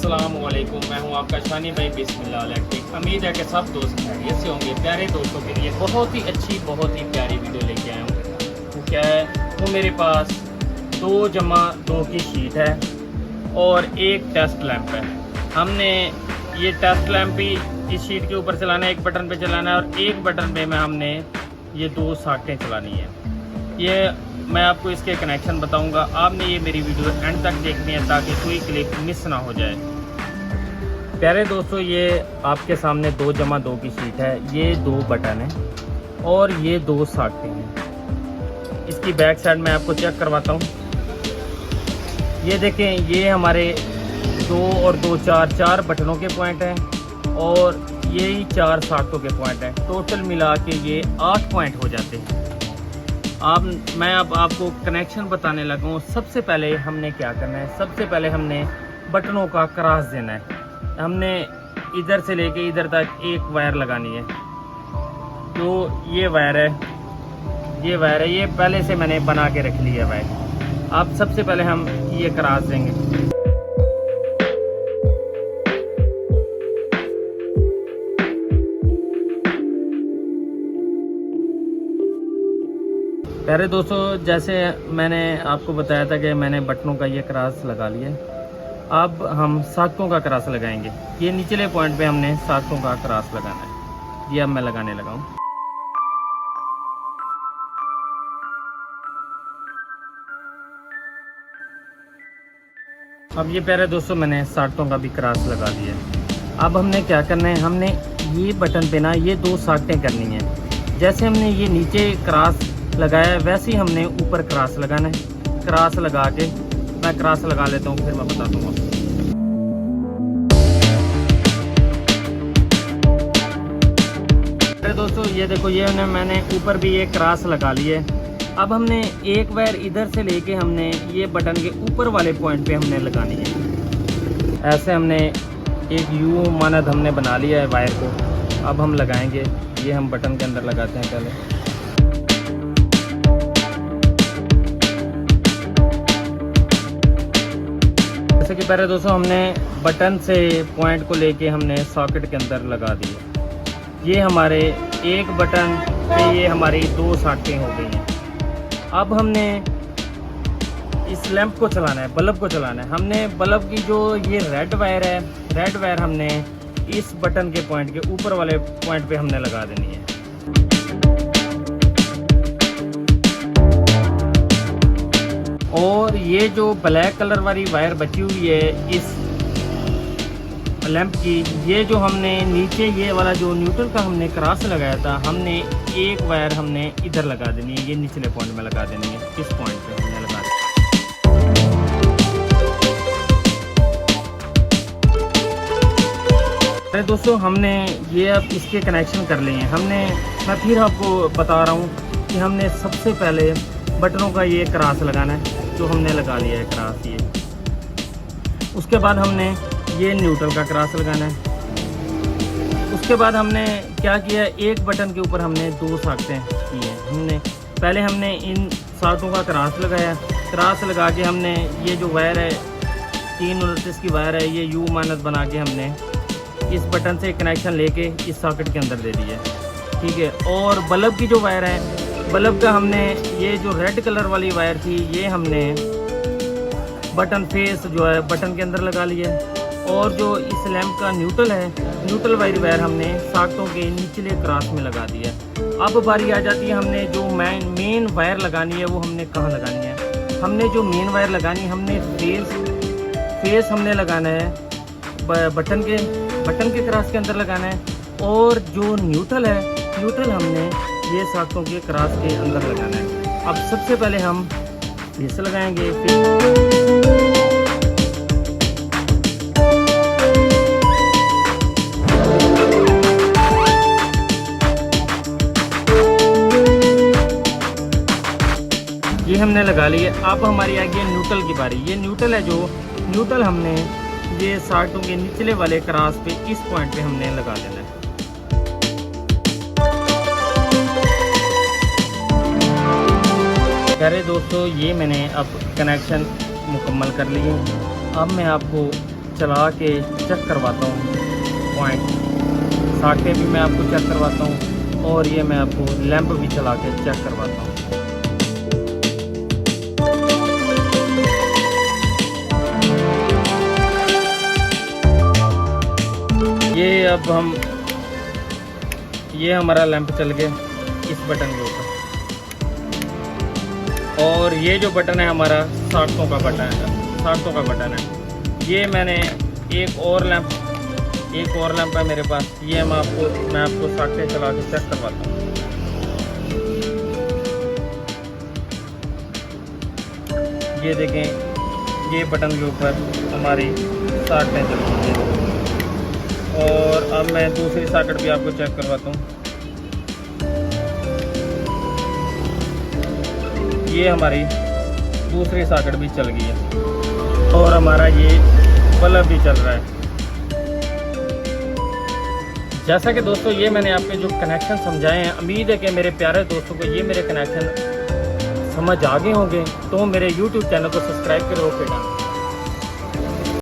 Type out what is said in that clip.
अस्सलामुअलैकुम, मैं हूं आपका शानी भाई बिस्मिल्लाह इलेक्ट्रिक। उम्मीद है कि सब दोस्त खैरियत से होंगे। प्यारे दोस्तों के लिए बहुत ही अच्छी, बहुत ही प्यारी वीडियो लेके आया हूँ। तो क्या है, वो मेरे पास 2+2 की शीट है और एक टेस्ट लैंप है। हमने ये टेस्ट लैंप भी इस शीट के ऊपर चलाना है, एक बटन पे चलाना है और एक बटन पे में हमने ये 2 सॉकेटें चलानी है। ये मैं आपको इसके कनेक्शन बताऊंगा। आपने ये मेरी वीडियो एंड तक देखनी है ताकि कोई क्लिप मिस ना हो जाए। प्यारे दोस्तों, ये आपके सामने 2+2 की शीट है, ये 2 बटन है और ये 2 सॉकेटें हैं। इसकी बैक साइड मैं आपको चेक करवाता हूँ। ये देखें, ये हमारे 2 और 2 4 बटनों के पॉइंट हैं और यही 4 सॉकेटों के पॉइंट हैं। टोटल मिला के ये 8 पॉइंट हो जाते हैं। मैं अब आपको कनेक्शन बताने लगा हूँ। सबसे पहले हमने क्या करना है, सबसे पहले हमने बटनों का क्रॉस देना है। हमने इधर से लेके इधर तक एक वायर लगानी है। तो ये वायर है, ये पहले से मैंने बना के रख लिया है वायर। अब सबसे पहले हम ये क्रॉस देंगे। प्यारे दोस्तों, जैसे मैंने आपको बताया था कि मैंने बटनों का ये क्रॉस लगा लिया। अब हम सॉकेटों का क्रॉस लगाएंगे। ये निचले पॉइंट पे हमने सॉकेटों का क्रॉस लगाना है। ये अब मैं लगाने लगा हूँ। अब ये प्यारे दोस्तों, मैंने सॉकेटों का भी क्रॉस लगा दिया है। अब हमने क्या करना है, हमने ये बटन पे ना ये 2 सॉकेटें करनी है। जैसे हमने ये नीचे क्रॉस लगाया है वैसे ही हमने ऊपर क्रॉस लगाना है। क्रॉस लगा के मैं क्रॉस लगा लेता हूँ, फिर मैं बता दूंगा। अरे दोस्तों, ये देखो, ये मैंने ऊपर भी ये क्रॉस लगा लिए। अब हमने एक वायर इधर से लेके हमने ये बटन के ऊपर वाले पॉइंट पे हमने लगानी है। ऐसे हमने एक यू मानद हमने बना लिया है वायर को। अब हम लगाएंगे। ये हम बटन के अंदर लगाते हैं पहले। जैसे कि पहले दोस्तों, हमने बटन से पॉइंट को लेके हमने सॉकेट के अंदर लगा दिया। ये हमारे एक बटन पे ये हमारी 2 सॉकेटें हो गई हैं। अब हमने इस लैंप को चलाना है, बल्ब को चलाना है। हमने बल्ब की जो ये रेड वायर है, रेड वायर हमने इस बटन के पॉइंट के ऊपर वाले पॉइंट पे हमने लगा देनी है। और ये जो ब्लैक कलर वाली वायर बची हुई है इस लैंप की, ये जो हमने नीचे ये वाला जो न्यूट्रल का हमने क्रॉस लगाया था, हमने एक वायर हमने इधर लगा देनी है। ये निचले पॉइंट में लगा देनी है। इस पॉइंट पे हमने लगा देनी है। दोस्तों, हमने ये अब इसके कनेक्शन कर लिए हैं। मैं फिर आपको बता रहा हूँ कि हमने सबसे पहले बटनों का ये क्रॉस लगाना है, जो हमने लगा लिया है क्रॉस ये। उसके बाद हमने ये न्यूट्रल का क्रॉस लगाना है। उसके बाद हमने क्या किया, एक बटन के ऊपर हमने 2 सॉकेटें की हैं। पहले हमने इन सॉकेटों का क्रॉस लगाया। क्रॉस लगा के हमने ये जो वायर है 329 की वायर है, ये यू मानद बना के हमने इस बटन से कनेक्शन लेके इस सॉकेट के अंदर दे दिया। ठीक है। और बल्ब की जो वायर है, बल्ब का हमने ये जो रेड कलर वाली वायर थी, ये हमने बटन फेस जो है बटन के अंदर लगा लिया। और जो इस लैंप का न्यूट्रल है, न्यूट्रल वायर हमने सॉकेटों के निचले क्रॉस में लगा दिया। अब बारी आ जाती है, हमने जो मेन वायर लगानी है वो हमने कहाँ लगानी है। हमने जो मेन वायर लगानी है, हमने फेस हमने लगाना है बटन के क्रॉस के अंदर लगाना है। और जो न्यूट्रल है, न्यूट्रल हमने ये सॉकेटों के क्रॉस के अंदर लगाना है। अब सबसे पहले हम फेस लगाएंगे। ये हमने लगा लिए। अब हमारी आ गई न्यूट्रल की बारी। ये न्यूट्रल है, जो न्यूट्रल हमने ये सॉकेटों के निचले वाले क्रॉस पे इस पॉइंट पे हमने लगा देना है। दोस्तों, ये मैंने अब कनेक्शन मुकम्मल कर लिए। अब मैं आपको चला के चेक करवाता हूँ पॉइंट, साके भी मैं आपको चेक करवाता हूँ और ये मैं आपको लैंप भी चला के चेक करवाता हूँ। ये हमारा लैंप चल गया इस बटन के ऊपर, और ये जो बटन है हमारा 700 का बटन है। ये मैंने एक और लैंप है मेरे पास, ये मैं आपको साके चला के चेक करवाता हूँ। ये देखें, ये बटन के ऊपर हमारी साकें चल रही हैं। और अब मैं दूसरी सॉकेट भी आपको चेक करवाता हूँ। ये हमारी दूसरी सॉकेट भी चल गई है और हमारा ये बल्ब भी चल रहा है। जैसा कि दोस्तों ये मैंने आपके जो कनेक्शन समझाए हैं, उम्मीद है कि मेरे प्यारे दोस्तों को ये मेरे कनेक्शन समझ आ गए होंगे। तो मेरे YouTube चैनल को सब्सक्राइब करो। Okay done.